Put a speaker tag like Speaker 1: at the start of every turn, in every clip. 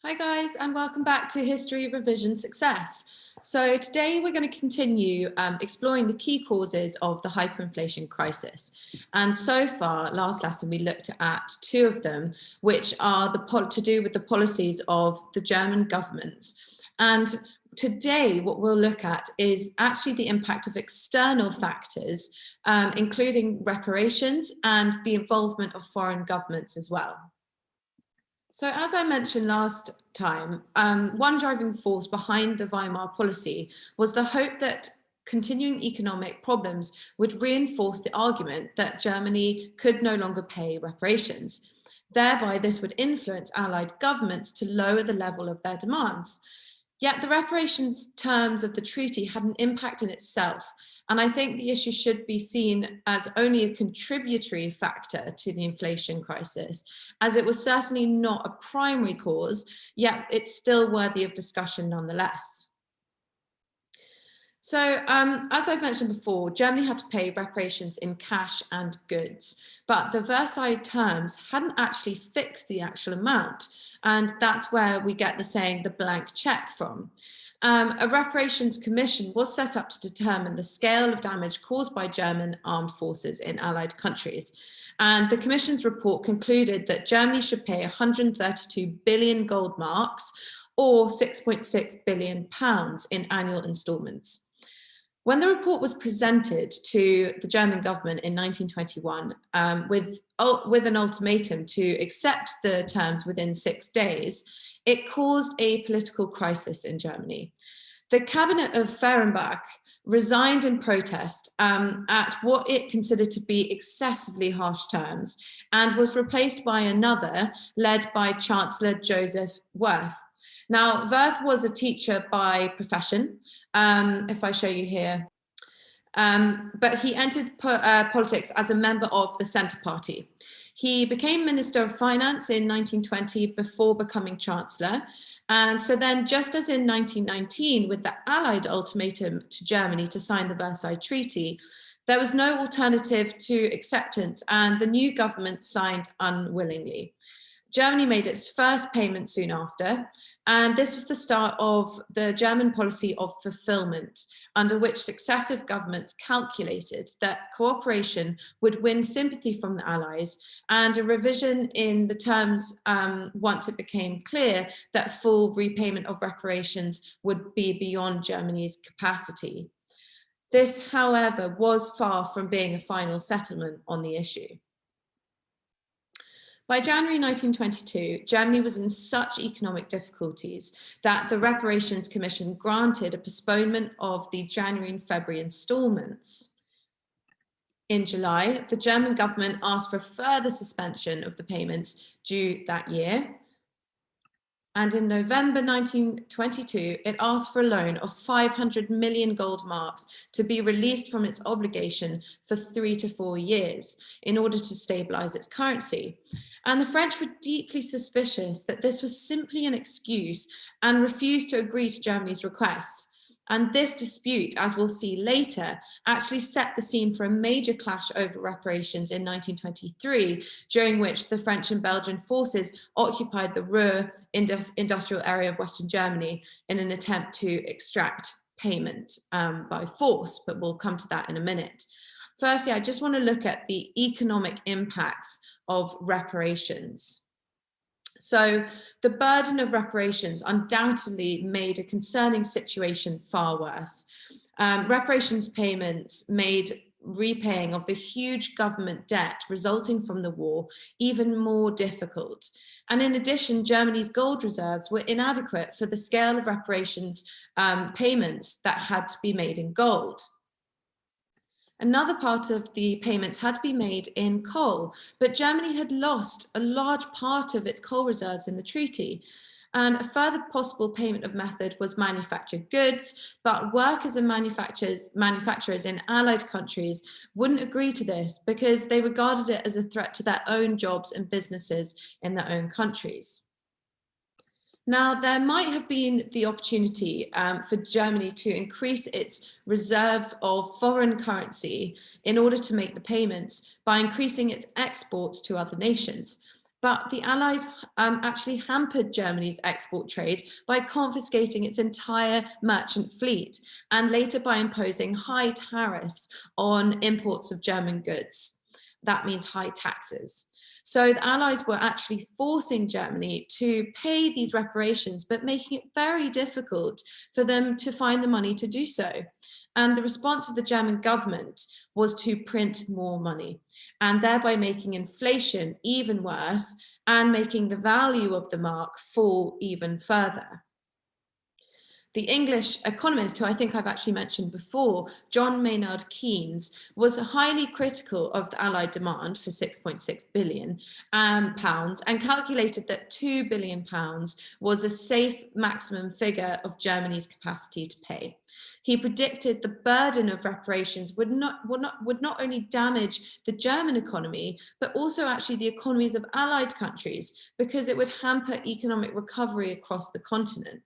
Speaker 1: Hi guys, and welcome back to History Revision Success. So today we're going to continue exploring the key causes of the hyperinflation crisis. And so far, last lesson, we looked at two of them, which are to do with the policies of the German governments. And today, what we'll look at is actually the impact of external factors, including reparations and the involvement of foreign governments as well. So as I mentioned last time, one driving force behind the Weimar policy was the hope that continuing economic problems would reinforce the argument that Germany could no longer pay reparations. Thereby, this would influence Allied governments to lower the level of their demands. Yet the reparations terms of the treaty had an impact in itself, and I think the issue should be seen as only a contributory factor to the inflation crisis, as it was certainly not a primary cause, yet it's still worthy of discussion nonetheless. So, as I've mentioned before, Germany had to pay reparations in cash and goods, but the Versailles terms hadn't actually fixed the actual amount. And that's where we get the saying, the blank check from. A reparations commission was set up to determine the scale of damage caused by German armed forces in Allied countries. And the commission's report concluded that Germany should pay 132 billion gold marks or 6.6 billion pounds in annual installments. When the report was presented to the German government in 1921 with an ultimatum to accept the terms within 6 days, it caused a political crisis in Germany. The cabinet of Fehrenbach resigned in protest at what it considered to be excessively harsh terms and was replaced by another led by Chancellor Joseph Wirth. Now, Wirth was a teacher by profession, if I show you here. But he entered politics as a member of the Centre Party. He became Minister of Finance in 1920 before becoming Chancellor. And so then, just as in 1919, with the Allied ultimatum to Germany to sign the Versailles Treaty, there was no alternative to acceptance, and the new government signed unwillingly. Germany made its first payment soon after, and this was the start of the German policy of fulfillment, under which successive governments calculated that cooperation would win sympathy from the Allies, and a revision in the terms once it became clear that full repayment of reparations would be beyond Germany's capacity. This, however, was far from being a final settlement on the issue. By January 1922, Germany was in such economic difficulties that the Reparations Commission granted a postponement of the January and February installments. In July, the German government asked for a further suspension of the payments due that year. And in November 1922, it asked for a loan of 500 million gold marks to be released from its obligation for 3 to 4 years in order to stabilize its currency. And the French were deeply suspicious that this was simply an excuse and refused to agree to Germany's requests. And this dispute, as we'll see later, actually set the scene for a major clash over reparations in 1923, during which the French and Belgian forces occupied the Ruhr industrial area of Western Germany in an attempt to extract payment by force, but we'll come to that in a minute. Firstly, I just want to look at the economic impacts of reparations. So the burden of reparations undoubtedly made a concerning situation far worse. Reparations payments made repaying of the huge government debt resulting from the war even more difficult. And in addition, Germany's gold reserves were inadequate for the scale of reparations payments that had to be made in gold. Another part of the payments had to be made in coal, but Germany had lost a large part of its coal reserves in the treaty. And a further possible payment of method was manufactured goods, but workers and manufacturers in Allied countries wouldn't agree to this because they regarded it as a threat to their own jobs and businesses in their own countries. Now, there might have been the opportunity for Germany to increase its reserve of foreign currency in order to make the payments by increasing its exports to other nations. But the Allies actually hampered Germany's export trade by confiscating its entire merchant fleet, and later by imposing high tariffs on imports of German goods. That means high taxes. So the Allies were actually forcing Germany to pay these reparations, but making it very difficult for them to find the money to do so. And the response of the German government was to print more money, and thereby making inflation even worse and making the value of the mark fall even further. The English economist, who I think I've actually mentioned before, John Maynard Keynes, was highly critical of the Allied demand for £6.6 billion pounds, and calculated that £2 billion was a safe maximum figure of Germany's capacity to pay. He predicted the burden of reparations would not only damage the German economy, but also actually the economies of Allied countries, because it would hamper economic recovery across the continent.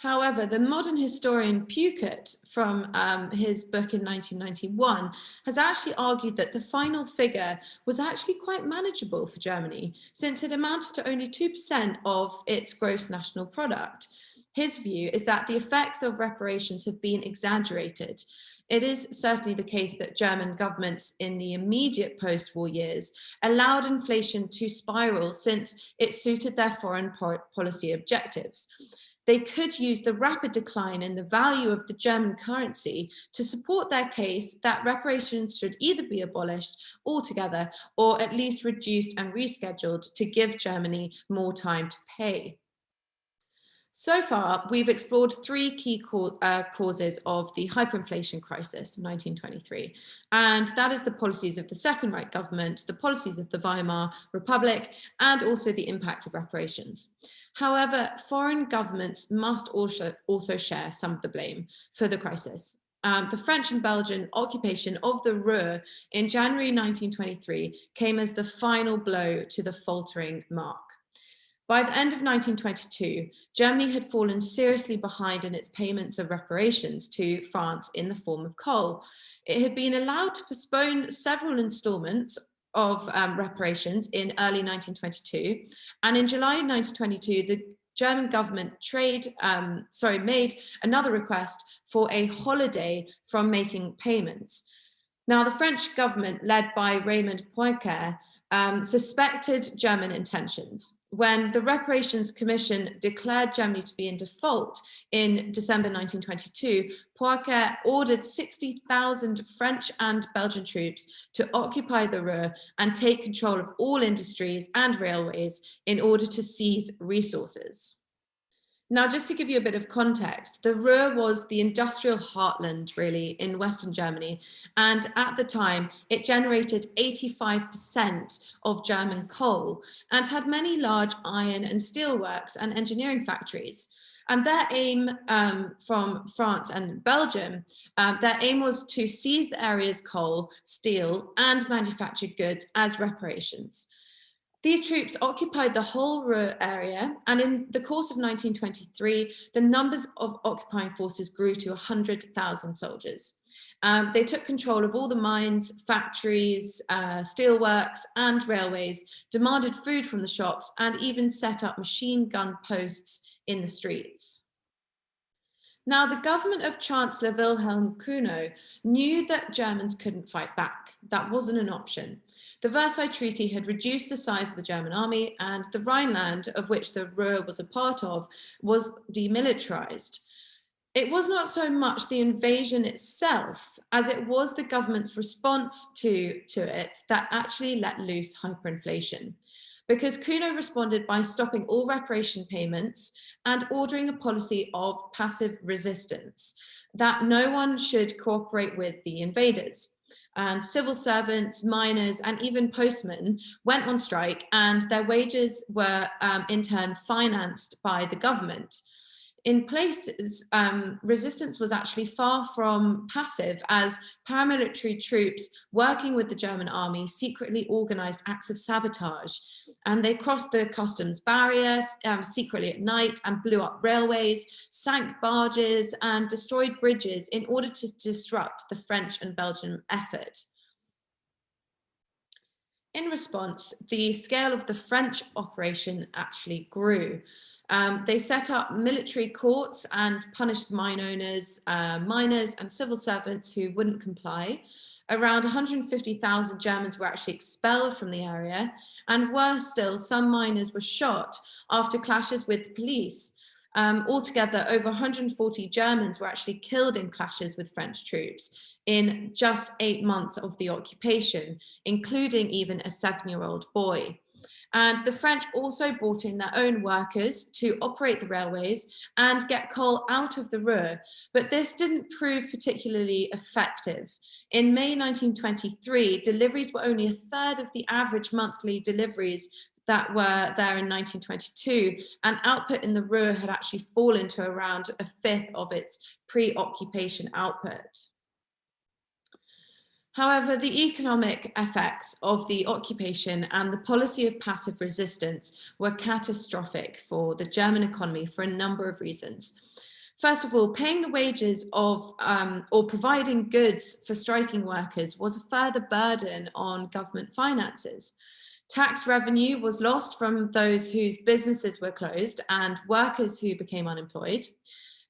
Speaker 1: However, the modern historian Puckett, from his book in 1991, has actually argued that the final figure was actually quite manageable for Germany, since it amounted to only 2% of its gross national product. His view is that the effects of reparations have been exaggerated. It is certainly the case that German governments in the immediate post-war years allowed inflation to spiral, since it suited their foreign policy objectives. They could use the rapid decline in the value of the German currency to support their case that reparations should either be abolished altogether or at least reduced and rescheduled to give Germany more time to pay. So far, we've explored three key causes of the hyperinflation crisis of 1923, and that is the policies of the Second Reich government, the policies of the Weimar Republic, and also the impact of reparations. However, foreign governments must also share some of the blame for the crisis. The French and Belgian occupation of the Ruhr in January 1923 came as the final blow to the faltering mark. By the end of 1922, Germany had fallen seriously behind in its payments of reparations to France in the form of coal. It had been allowed to postpone several installments of reparations in early 1922, and in July 1922, the German government made another request for a holiday from making payments. Now, the French government, led by Raymond Poincaré, suspected German intentions. When the Reparations Commission declared Germany to be in default in December 1922, Poincaré ordered 60,000 French and Belgian troops to occupy the Ruhr and take control of all industries and railways in order to seize resources. Now, just to give you a bit of context, the Ruhr was the industrial heartland, really, in Western Germany. And at the time, it generated 85% of German coal and had many large iron and steel works and engineering factories. And their aim from France and Belgium, their aim was to seize the area's coal, steel, and manufactured goods as reparations. These troops occupied the whole Ruhr area, and in the course of 1923, the numbers of occupying forces grew to 100,000 soldiers. They took control of all the mines, factories, steelworks, and railways, demanded food from the shops, and even set up machine gun posts in the streets. Now, the government of Chancellor Wilhelm Kuno knew that Germans couldn't fight back. That wasn't an option. The Versailles Treaty had reduced the size of the German army, and the Rhineland, of which the Ruhr was a part of, was demilitarized. It was not so much the invasion itself as it was the government's response to it that actually let loose hyperinflation. Because Kuno responded by stopping all reparation payments and ordering a policy of passive resistance, that no one should cooperate with the invaders. And civil servants, miners, and even postmen went on strike, and their wages were in turn financed by the government. In places, resistance was actually far from passive, as paramilitary troops working with the German army secretly organized acts of sabotage. And they crossed the customs barriers secretly at night and blew up railways, sank barges, and destroyed bridges in order to disrupt the French and Belgian effort. In response, the scale of the French operation actually grew. They set up military courts and punished mine owners, miners and civil servants who wouldn't comply. Around 150,000 Germans were actually expelled from the area, and worse still, some miners were shot after clashes with police. Altogether, over 140 Germans were actually killed in clashes with French troops in just 8 months of the occupation, including even a 7-year-old boy. And the French also brought in their own workers to operate the railways and get coal out of the Ruhr, but this didn't prove particularly effective. In May 1923, deliveries were only a third of the average monthly deliveries that were there in 1922, and output in the Ruhr had actually fallen to around a fifth of its pre-occupation output. However, the economic effects of the occupation and the policy of passive resistance were catastrophic for the German economy for a number of reasons. First of all, paying the wages of or providing goods for striking workers was a further burden on government finances. Tax revenue was lost from those whose businesses were closed and workers who became unemployed.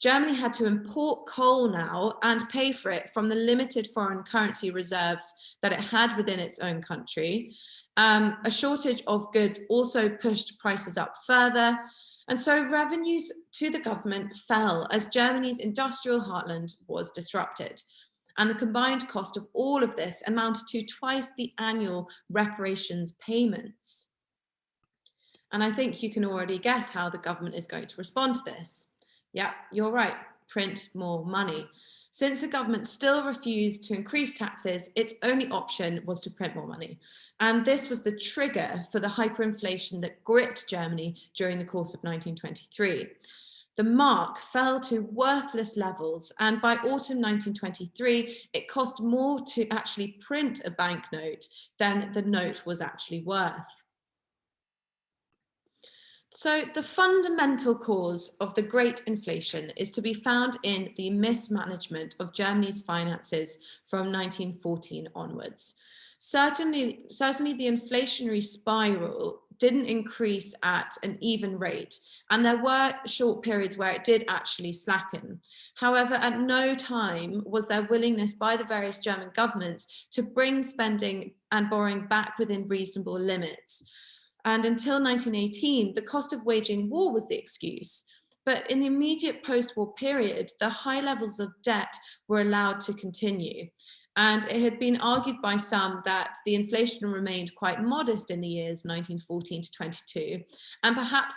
Speaker 1: Germany had to import coal now and pay for it from the limited foreign currency reserves that it had within its own country. A shortage of goods also pushed prices up further. And so revenues to the government fell as Germany's industrial heartland was disrupted. And the combined cost of all of this amounted to twice the annual reparations payments. And I think you can already guess how the government is going to respond to this. Yeah, you're right, print more money. Since the government still refused to increase taxes, its only option was to print more money. And this was the trigger for the hyperinflation that gripped Germany during the course of 1923. The mark fell to worthless levels, and by autumn 1923, it cost more to actually print a banknote than the note was actually worth. So the fundamental cause of the Great Inflation is to be found in the mismanagement of Germany's finances from 1914 onwards. Certainly the inflationary spiral didn't increase at an even rate, and there were short periods where it did actually slacken. However, at no time was there willingness by the various German governments to bring spending and borrowing back within reasonable limits. And until 1918, the cost of waging war was the excuse. But in the immediate post-war period, the high levels of debt were allowed to continue. And it had been argued by some that the inflation remained quite modest in the years 1914 to 22, and perhaps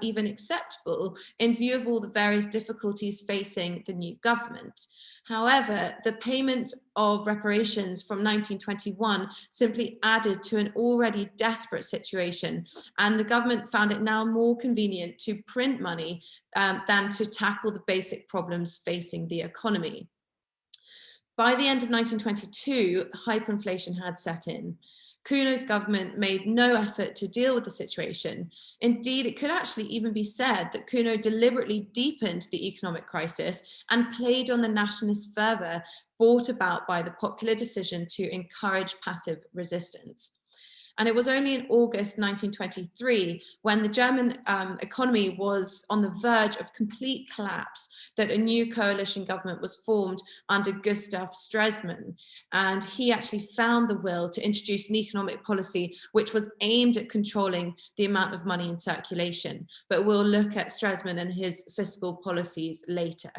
Speaker 1: even acceptable in view of all the various difficulties facing the new government. However, the payment of reparations from 1921 simply added to an already desperate situation, and the government found it now more convenient to print money than to tackle the basic problems facing the economy. By the end of 1922, hyperinflation had set in. Kuno's government made no effort to deal with the situation. Indeed, it could actually even be said that Kuno deliberately deepened the economic crisis and played on the nationalist fervor brought about by the popular decision to encourage passive resistance. And it was only in August 1923, when the German economy was on the verge of complete collapse, that a new coalition government was formed under Gustav Stresemann. And he actually found the will to introduce an economic policy which was aimed at controlling the amount of money in circulation. But we'll look at Stresemann and his fiscal policies later.